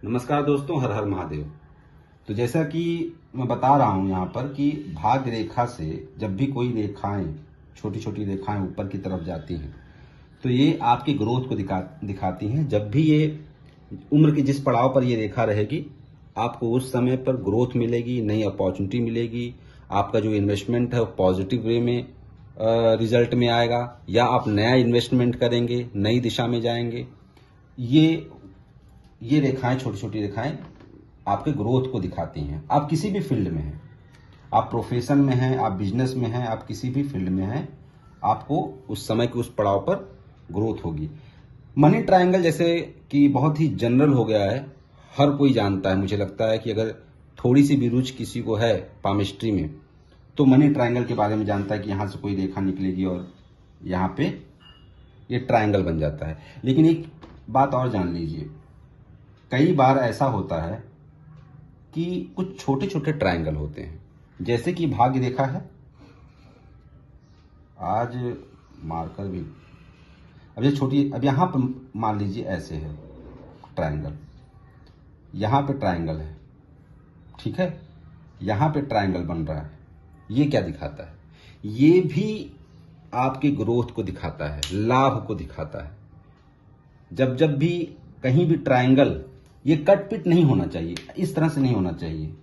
नमस्कार दोस्तों, हर हर महादेव। तो जैसा कि मैं बता रहा हूं यहाँ पर कि भाग्य रेखा से जब भी कोई रेखाएं, छोटी छोटी रेखाएं ऊपर की तरफ जाती हैं तो ये आपकी ग्रोथ को दिखाती हैं। जब भी ये उम्र के जिस पड़ाव पर ये रेखा रहेगी आपको उस समय पर ग्रोथ मिलेगी, नई अपॉर्चुनिटी मिलेगी। आपका जो इन्वेस्टमेंट है वो पॉजिटिव वे में रिजल्ट में आएगा, या आप नया इन्वेस्टमेंट करेंगे, नई दिशा में जाएंगे। ये रेखाएं, छोटी छोटी रेखाएं आपके ग्रोथ को दिखाती हैं। आप किसी भी फील्ड में हैं, आप प्रोफेशन में हैं, आप बिजनेस में हैं, आप किसी भी फील्ड में हैं, आपको उस समय के उस पड़ाव पर ग्रोथ होगी। मनी ट्रायंगल जैसे कि बहुत ही जनरल हो गया है, हर कोई जानता है। मुझे लगता है कि अगर थोड़ी सी भी रुचि किसी को है पामिस्ट्री में तो मनी ट्रायंगल के बारे में जानता है कि यहाँ से कोई रेखा निकलेगी और यहाँ पे ये ट्रायंगल बन जाता है। लेकिन एक बात और जान लीजिए, कई बार ऐसा होता है कि कुछ छोटे छोटे ट्रायंगल होते हैं, जैसे कि भाग्य रेखा है। आज मार्कर भी, अब ये छोटी, अब यहाँ पर मान लीजिए ऐसे है ट्रायंगल, यहाँ पे ट्रायंगल है, ठीक है, यहाँ पे ट्रायंगल बन रहा है। ये क्या दिखाता है? ये भी आपके ग्रोथ को दिखाता है, लाभ को दिखाता है। जब जब भी कहीं भी ट्रायंगल, ये कट पिट नहीं होना चाहिए, इस तरह से नहीं होना चाहिए,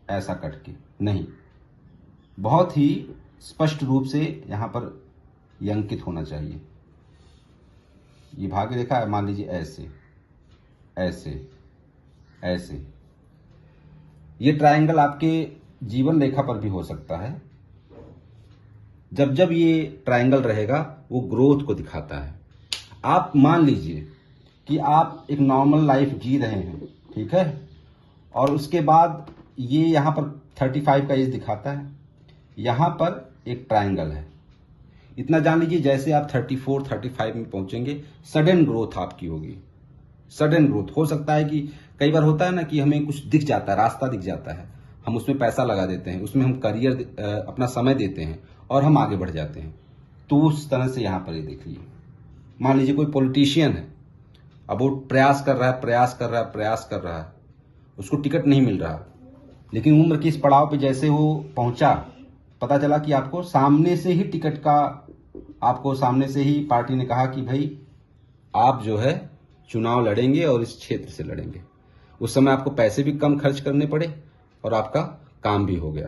ऐसा कट के नहीं, बहुत ही स्पष्ट रूप से यहां पर ये अंकित होना चाहिए। ये भाग्य रेखा है, मान लीजिए ऐसे ऐसे ऐसे। ये ट्रायंगल आपके जीवन रेखा पर भी हो सकता है। जब जब ये ट्रायंगल रहेगा वो ग्रोथ को दिखाता है। आप मान लीजिए कि आप एक नॉर्मल लाइफ जी रहे हैं, ठीक है, और उसके बाद ये यहाँ पर 35 का एज दिखाता है, यहाँ पर एक ट्रायंगल है। इतना जान लीजिए, जैसे आप 34 35 में पहुंचेंगे सडन ग्रोथ आपकी होगी। सडन ग्रोथ हो सकता है कि कई बार होता है ना कि हमें कुछ दिख जाता है, रास्ता दिख जाता है, हम उसमें पैसा लगा देते हैं, उसमें हम करियर अपना समय देते हैं और हम आगे बढ़ जाते हैं। तो उस तरह से यहाँ पर ये देखिए, मान लीजिए कोई पॉलिटिशियन है, अब वो प्रयास कर रहा है, उसको टिकट नहीं मिल रहा, लेकिन उम्र के इस पड़ाव पे जैसे वो पहुंचा, पता चला कि आपको सामने से ही टिकट का, आपको सामने से ही पार्टी ने कहा कि भाई आप जो है चुनाव लड़ेंगे और इस क्षेत्र से लड़ेंगे। उस समय आपको पैसे भी कम खर्च करने पड़े और आपका काम भी हो गया।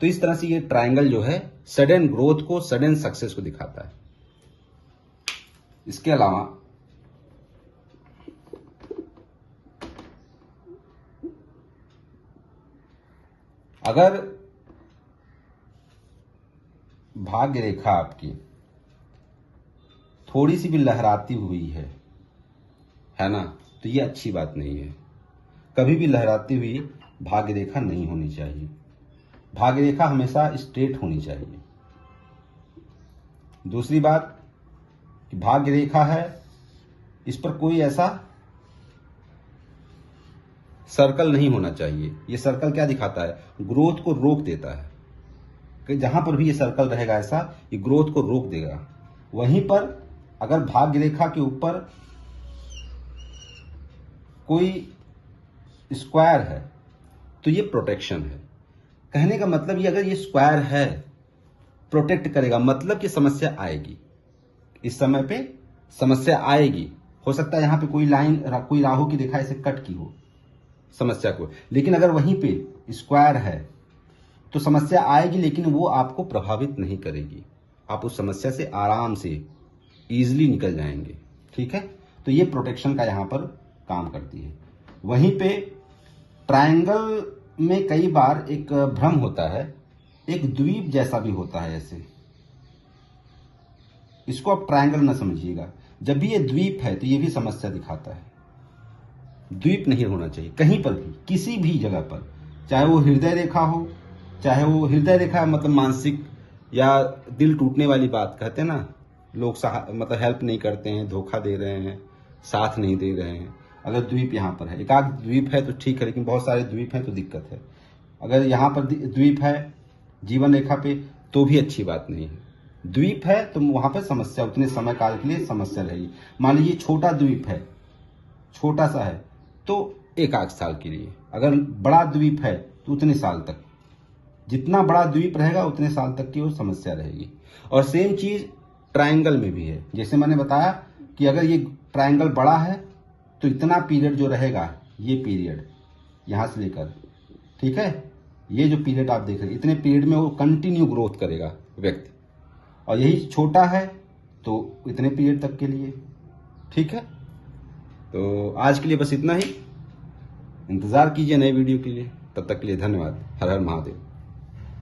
तो इस तरह से ये ट्रायंगल जो है सडन ग्रोथ को, सडन सक्सेस को दिखाता है। इसके अलावा अगर भाग्य रेखा आपकी थोड़ी सी भी लहराती हुई है ना, तो ये अच्छी बात नहीं है। कभी भी लहराती हुई भाग्य रेखा नहीं होनी चाहिए। भाग्य रेखा हमेशा स्ट्रेट होनी चाहिए। दूसरी बात कि भाग्य रेखा है, इस पर कोई ऐसा सर्कल नहीं होना चाहिए। ये सर्कल क्या दिखाता है? ग्रोथ को रोक देता है कि जहां पर भी ये सर्कल रहेगा ऐसा, ये ग्रोथ को रोक देगा। वहीं पर अगर भाग्य रेखा के ऊपर कोई स्क्वायर है तो ये प्रोटेक्शन है। कहने का मतलब ये, अगर ये स्क्वायर है प्रोटेक्ट करेगा, मतलब कि समस्या आएगी, इस समय पे समस्या आएगी। हो सकता है यहां पे कोई लाइन, कोई राहु की रेखा ऐसे कट की हो समस्या को, लेकिन अगर वहीं पे स्क्वायर है तो समस्या आएगी, लेकिन वो आपको प्रभावित नहीं करेगी। आप उस समस्या से आराम से इजीली निकल जाएंगे, ठीक है। तो ये प्रोटेक्शन का यहां पर काम करती है। वहीं पे ट्रायंगल में कई बार एक भ्रम होता है, एक द्वीप जैसा भी होता है ऐसे। इसको आप ट्रायंगल ना समझिएगा। जब भी ये द्वीप है तो ये भी समस्या दिखाता है। द्वीप नहीं होना चाहिए कहीं पर भी, किसी भी जगह पर, चाहे वो हृदय रेखा हो, चाहे वो हृदय रेखा मतलब मानसिक या दिल टूटने वाली बात कहते हैं ना, लोग मतलब हेल्प नहीं करते हैं, धोखा दे रहे हैं, साथ नहीं दे रहे हैं। अगर द्वीप यहाँ पर है, एक आध द्वीप है तो ठीक है, लेकिन बहुत सारे द्वीप हैं तो दिक्कत है। अगर यहाँ पर द्वीप है जीवन रेखा पे तो भी अच्छी बात नहीं है। द्वीप है तो वहां पर समस्या उतने समय काल के लिए समस्या रहेगी। मान लीजिए छोटा द्वीप है, छोटा सा है, तो एक आध साल के लिए। अगर बड़ा द्वीप है तो उतने साल तक, जितना बड़ा द्वीप रहेगा उतने साल तक की वो समस्या रहेगी। और सेम चीज ट्रायंगल में भी है। जैसे मैंने बताया कि अगर ये ट्रायंगल बड़ा है तो इतना पीरियड जो रहेगा, ये पीरियड यहां से लेकर, ठीक है, ये जो पीरियड आप देख रहे हैं, इतने पीरियड में वो कंटिन्यू ग्रोथ करेगा व्यक्ति। और यही छोटा है तो इतने पीरियड तक के लिए, ठीक है। तो आज के लिए बस इतना ही। इंतजार कीजिए नए वीडियो के लिए। तब तक के लिए धन्यवाद। हर हर महादेव।